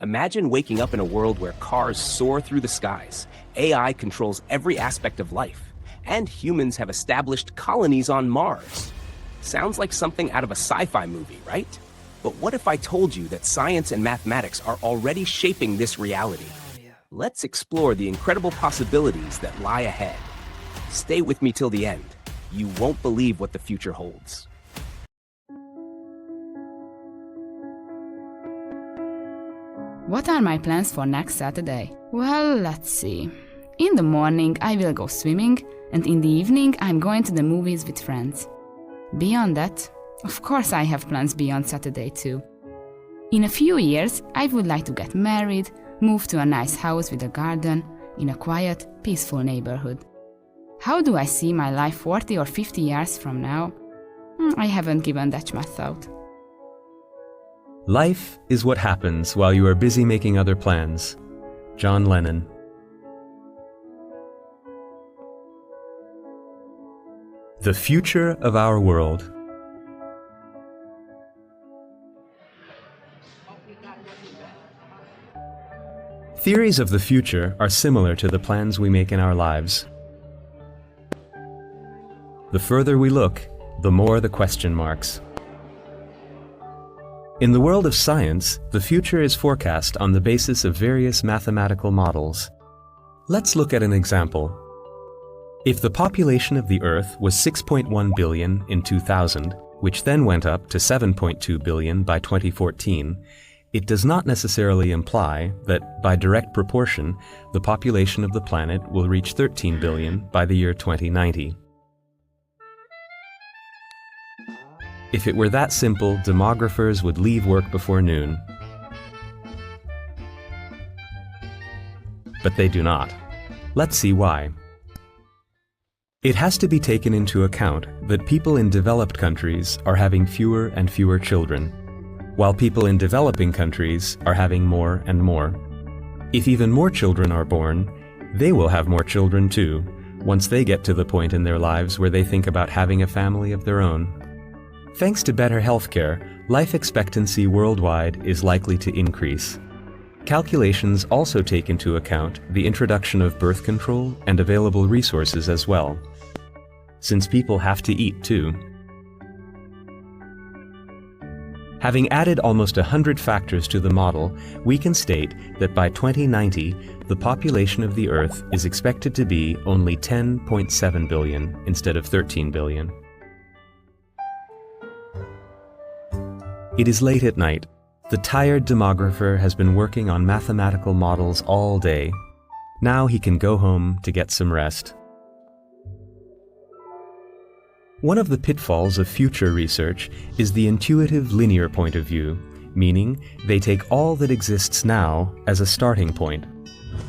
Imagine waking up in a world where cars soar through the skies, AI controls every aspect of life, and humans have established colonies on Mars. Sounds like something out of a sci-fi movie, right? But what if I told you that science and mathematics are already shaping this reality? Let's explore the incredible possibilities that lie ahead. Stay with me till the end. You won't believe what the future holds. What are my plans for next Saturday? Well, let's see. In the morning I will go swimming, and in the evening I'm going to the movies with friends. Beyond that, of course I have plans beyond Saturday too. In a few years I would like to get married, move to a nice house with a garden, in a quiet, peaceful neighborhood. How do I see my life 40 or 50 years from now? I haven't given that much thought. Life is what happens while you are busy making other plans. John Lennon. The future of our world. Theories of the future are similar to the plans we make in our lives. The further we look, the more the question marks. In the world of science, the future is forecast on the basis of various mathematical models. Let's look at an example. If the population of the Earth was 6.1 billion in 2000, which then went up to 7.2 billion by 2014, it does not necessarily imply that, by direct proportion, the population of the planet will reach 13 billion by the year 2090. If it were that simple, demographers would leave work before noon. But they do not. Let's see why. It has to be taken into account that people in developed countries are having fewer and fewer children, while people in developing countries are having more and more. If even more children are born, they will have more children too, once they get to the point in their lives where they think about having a family of their own. Thanks to better healthcare, life expectancy worldwide is likely to increase. Calculations also take into account the introduction of birth control and available resources as well, since people have to eat too. Having added almost 100 factors to the model, we can state that by 2090, the population of the Earth is expected to be only 10.7 billion instead of 13 billion. It is late at night. The tired demographer has been working on mathematical models all day. Now he can go home to get some rest. One of the pitfalls of future research is the intuitive linear point of view, meaning they take all that exists now as a starting point.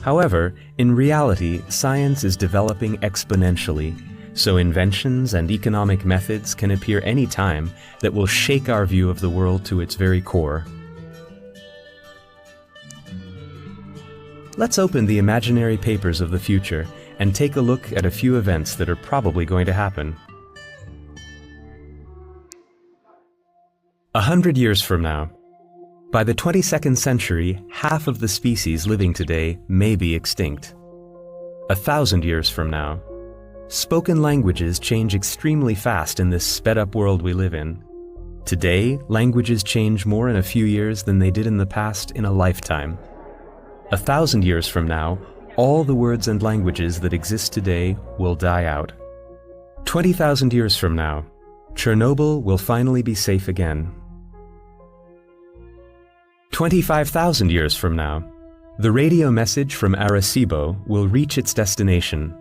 However, in reality, science is developing exponentially, so inventions and economic methods can appear any time that will shake our view of the world to its very core. Let's open the imaginary papers of the future and take a look at a few events that are probably going to happen. 100 years from now. By the 22nd century, half of the species living today may be extinct. 1,000 years from now. Spoken languages change extremely fast in this sped-up world we live in. Today, languages change more in a few years than they did in the past in a lifetime. 1,000 years from now, all the words and languages that exist today will die out. 20,000 years from now, Chernobyl will finally be safe again. 25,000 years from now, the radio message from Arecibo will reach its destination,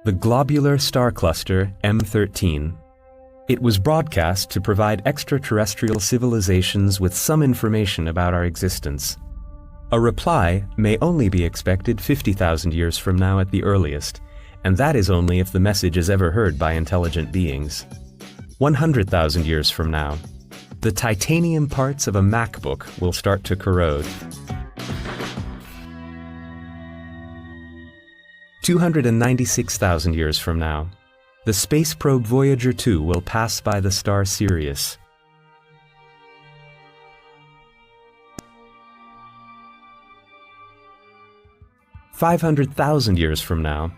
the globular star cluster M13. It was broadcast to provide extraterrestrial civilizations with some information about our existence. A reply may only be expected 50,000 years from now at the earliest, and that is only if the message is ever heard by intelligent beings. 100,000 years from now, the titanium parts of a MacBook will start to corrode. 296,000 years from now, the space probe Voyager 2 will pass by the star Sirius. 500,000 years from now,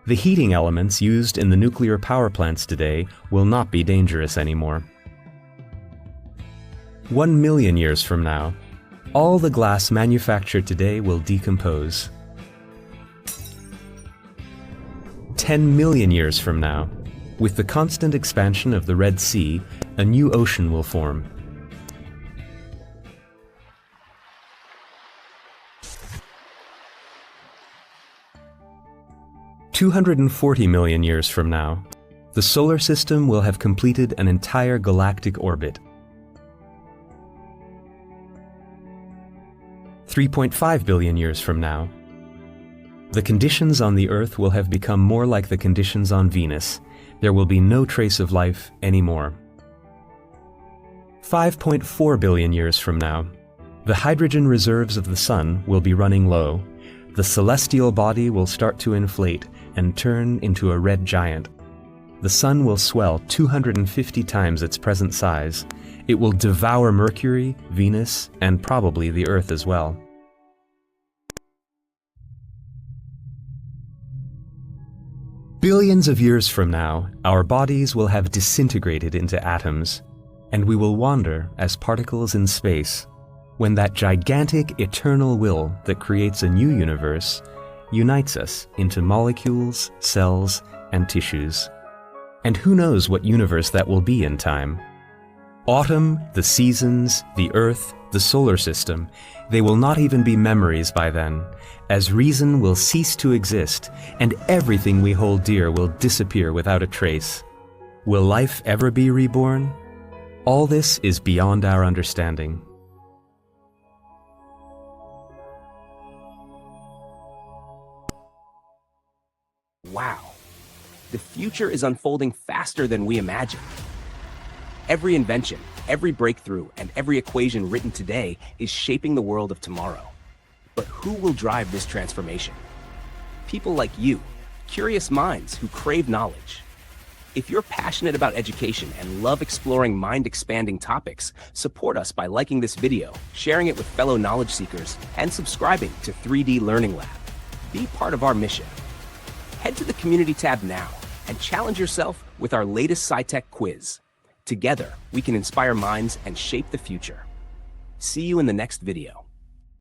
the heating elements used in the nuclear power plants today will not be dangerous anymore. 1 million years from now, all the glass manufactured today will decompose. 10 million years from now, with the constant expansion of the Red Sea, a new ocean will form. 240 million years from now, the solar system will have completed an entire galactic orbit. 3.5 billion years from now, the conditions on the Earth will have become more like the conditions on Venus. There will be no trace of life anymore. 5.4 billion years from now, the hydrogen reserves of the Sun will be running low. The celestial body will start to inflate and turn into a red giant. The Sun will swell 250 times its present size. It will devour Mercury, Venus, and probably the Earth as well. Billions of years from now, our bodies will have disintegrated into atoms, and we will wander as particles in space, when that gigantic eternal will that creates a new universe unites us into molecules, cells, and tissues. And who knows what universe that will be in time? Autumn, the seasons, the Earth, the solar system, they will not even be memories by then, as reason will cease to exist, and everything we hold dear will disappear without a trace. Will life ever be reborn? All this is beyond our understanding. Wow. The future is unfolding faster than we imagined. Every invention, every breakthrough, and every equation written today is shaping the world of tomorrow. But who will drive this transformation? People like you, curious minds who crave knowledge. If you're passionate about education and love exploring mind-expanding topics, support us by liking this video, sharing it with fellow knowledge seekers, and subscribing to 3D Learning Lab. Be part of our mission. Head to the Community tab now and challenge yourself with our latest SciTech quiz. Together, we can inspire minds and shape the future. See you in the next video.